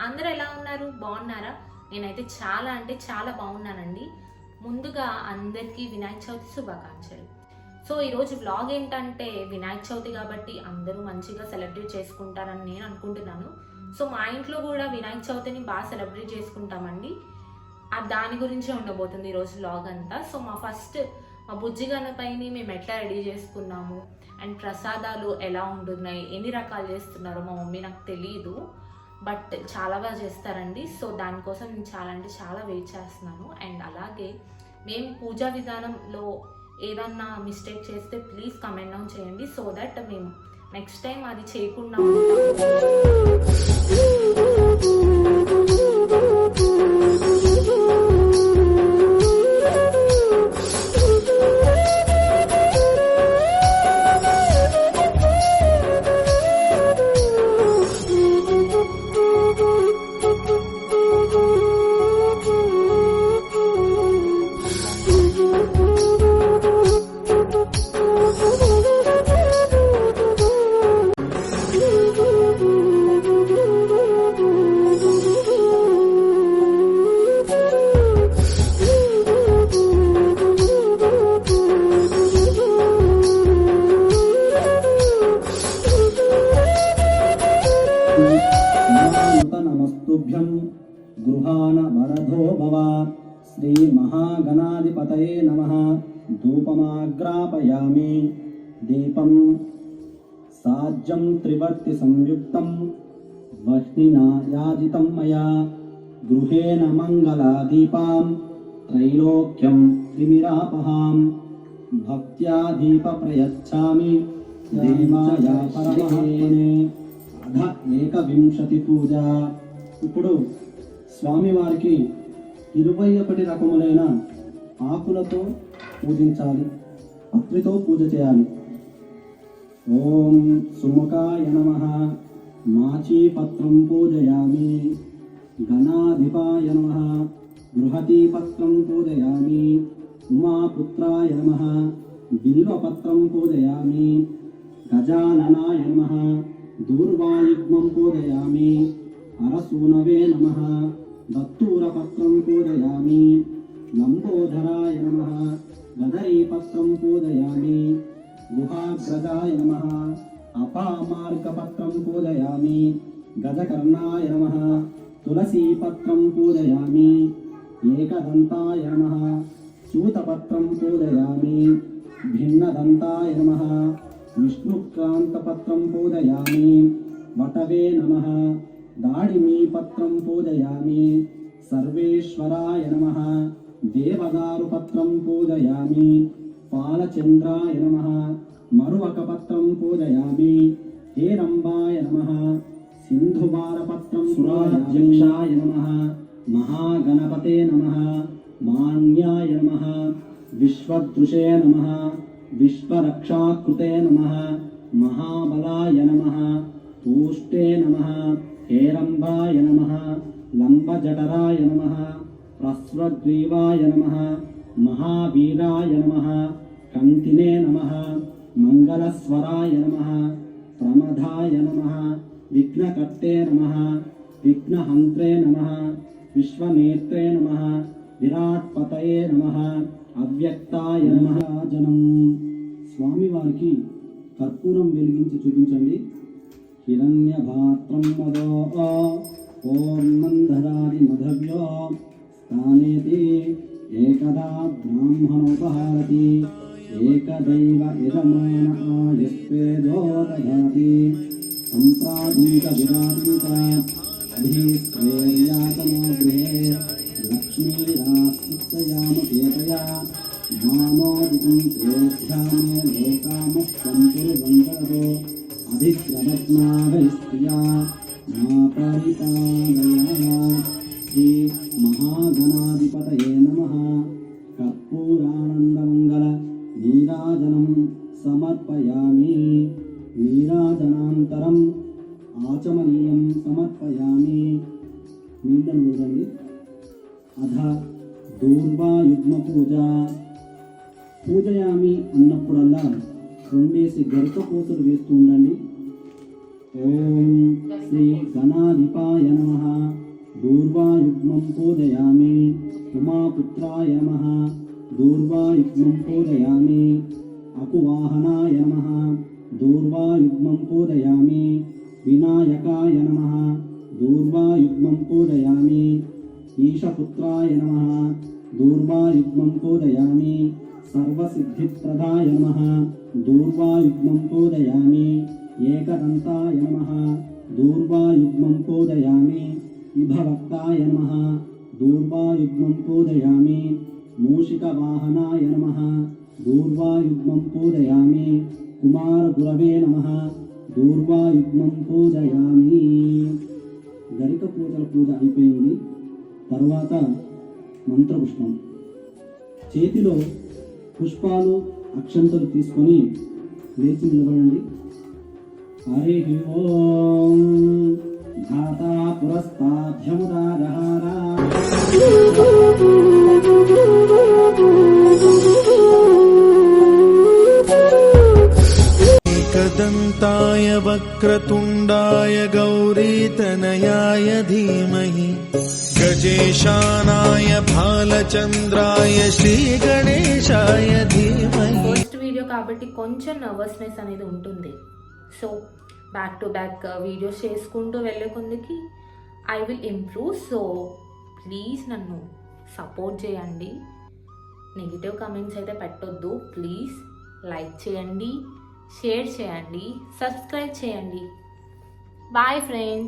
అందరూ ఎలా ఉన్నారు? బాగున్నారా? నేనైతే చాలా అంటే చాలా బాగున్నానండి. ముందుగా అందరికీ వినాయక చవితి శుభాకాంక్షలు. సో ఈరోజు వ్లాగ్ ఏంటంటే వినాయక చవితి కాబట్టి అందరూ మంచిగా సెలబ్రేట్ చేసుకుంటారని నేను అనుకుంటున్నాను. సో మా ఇంట్లో కూడా వినాయక చవితిని బాగా సెలబ్రేట్ చేసుకుంటామండి. దాని గురించి ఉండబోతుంది ఈరోజు వ్లాగ్ అంతా. సో మా బుజ్జి గణపతిని మేము ఎట్లా రెడీ చేసుకున్నాము అండ్ ప్రసాదాలు ఎలా ఉంటున్నాయి, ఎన్ని రకాలు చేస్తున్నారో మా మమ్మీ నాకు తెలియదు, బట్ చాలా బాగా చేస్తారండి. సో దానికోసం నేను చాలా అంటే చాలా వెయిట్ చేస్తున్నాను. అండ్ అలాగే మేము పూజా విధానంలో ఏదన్నా మిస్టేక్ చేస్తే ప్లీజ్ కమెంట్ డౌన్ చేయండి, సో దట్ మేము నెక్స్ట్ టైం అది చేయకుండా నమస్తుభ్యం గృహాణ వరదో భవ. శ్రీ మహాగణాధిపతయే నమః. ధూపమాగ్రాపయామి. దీపం సాజ్యం త్రివర్తి సంయుక్తం వహ్నినా యాజితం మయా. గృహేణ మంగళాదీపాం త్రైలోక్యం త్రిమిరాపహాం. భక్త్యా దీప ప్రయచ్ఛామి దేవాయ పరమాత్మనే. అధ ఏకవింశతి పూజ. ఇప్పుడు స్వామివారికి 21 రకములైన ఆకులతో పూజించాలి, పత్రితో పూజ చేయాలి. ఓం సుముఖాయ నమః. మాచీపత్రం పూజయామి. గణాధిపాయ నమః. బృహతీపత్రం పూజయామి. ఉమాపుత్రాయ నమః. బిల్వపత్రం పూజయామి. గజాననాయ నమః. దూర్వాయుగ్మం పూజయామి. అరసూనవే నమః. దత్తూరపత్రం పూజయామి. లంబోదరాయ నమః. గదరీపత్రం పూజయామి. గుహాగ్రజాయ నమః. అపామార్గపత్రం పూజయామి. గజకర్ణాయ నమః. తులసీపత్రం పూజయామి. ఏకదంతాయ నమః. చూతపత్రం పూజయామి. భిన్నదంతాయ నమః. విష్ణుక్రాంతపత్రం పూజయామి. వటవే నమః. దాడిమీపత్రం పూజయామి. సర్వేశ్వరాయ నమః. దేవదారుపత్రం పూజయామి. పాలచంద్రాయ నమః. మరువకపత్రం పూజయామి. హేరంబాయ నమః. సింధువారపత్రం సురాధ్యక్షాయ నమః. మహాగణపతే నమః. మాన్యాయ నమః. విశ్వదృశే నమః. విశ్వరక్షాకృతే నమః. మహాబలాయ నమః. పూష్టే నమః. హేరంబాయ నమః. లంబజఠరాయ నమః. ప్రస్వగ్రీవాయ నమః. మహావీరాయ నమః. కంతినే నమః. మంగళస్వరాయ నమః. ప్రమదాయ నమః. విఘ్నకర్తే నమః. విఘ్నహంత్రే నమః. విశ్వనేత్రే నమః. విరాట్పతయే నమః. అవ్యక్తాయ నమః. జనం స్వామివారికి కర్పూరం వెలిగించి చూపించండి. హిరణ్యభాత్రం మదో పూర్ణంధరాది మధవ్యో స్థానేతి ఏకదా బ్రాహ్మణోపహారతి. ఏకదైవ యజమాన ఆయస్వేదో దదాతి. సంప్రాదీత విరాటీత అభిశ్రేర్యాతనో గృహే. లక్ష్మీరాస్తయామ కేతయా మానోదితం తేధ్యామే లోకామస్తం కురువంతరో. అధిగ్రవజ్ఞాభైస్త్రియా మా పరిపాలయా. శ్రీ మహాగణాధిపతయే నమః. కర్పూరానందమంగళ నీరాజనం సమర్పయామి. నీరాజనాంతరం ఆచమనీయం సమర్పయామి. నీళ్ళను చూడండి. అధ దూర్వాయుగ్మ పూజ. పూజయామి అన్నప్పుడల్లా 2 గరిక పూసలు వేస్తూ ఉండండి. ఓం శ్రీ గణాధిపాయ నమః దూర్వాయుగ్మం పూజయామి ఉమాపుత్రాయ నమః దూర్వాయుగ్మం పూజయామి అకువాహనాయ నమః దూర్వాయుగ్మం పూజయామి వినాయకాయ నమః దూర్వాయుగ్మం పూజయామి ఈశపుత్రాయ నమః దూర్వాయుగ్మం పూజయామి సర్వసిద్ధిప్రదాయ నమః దూర్వాయుగ్మం పూజయామి ఏకదంతాయ నమః దూర్వాయుగ్మం పూజయామి విభవక్తాయ నమః దూర్వాయుగ్మం పూజయామి మూషికవాహనాయ నమః దూర్వాయుగ్మం పూజయామి కుమారగురవే నమః దూర్వాయుగ్మం పూజయామి. గరిక పూజ అయిపోయింది. తర్వాత మంత్రపుష్పం. చేతిలో పుష్పాలు అక్షంతలు తీసుకొని లేచి నిలబడండి. హరి ఓం ధాతా పురస్తాభ్యముదారహార एकदन्ताय वक्रतुण्डाय गौरीतनयाय धीमहि गजेशानाय भालचन्द्राय श्रीगणेशाय धीमहि. ఫస్ట్ వీడియో కాబట్టి కొంచెం నర్వస్నెస్ అనేది ఉంటుంది. So back to back videos చేసుకుంటూ వెళ్ళే కొందికి I will improve. So please నన్ను సపోర్ట్ చేయండి. నెగిటివ్ కమెంట్స్ అయితే పెట్టొద్దు. ప్లీజ్ లైక్ చేయండి, షేర్ చేయండి, సబ్స్క్రైబ్ చేయండి. Bye friends.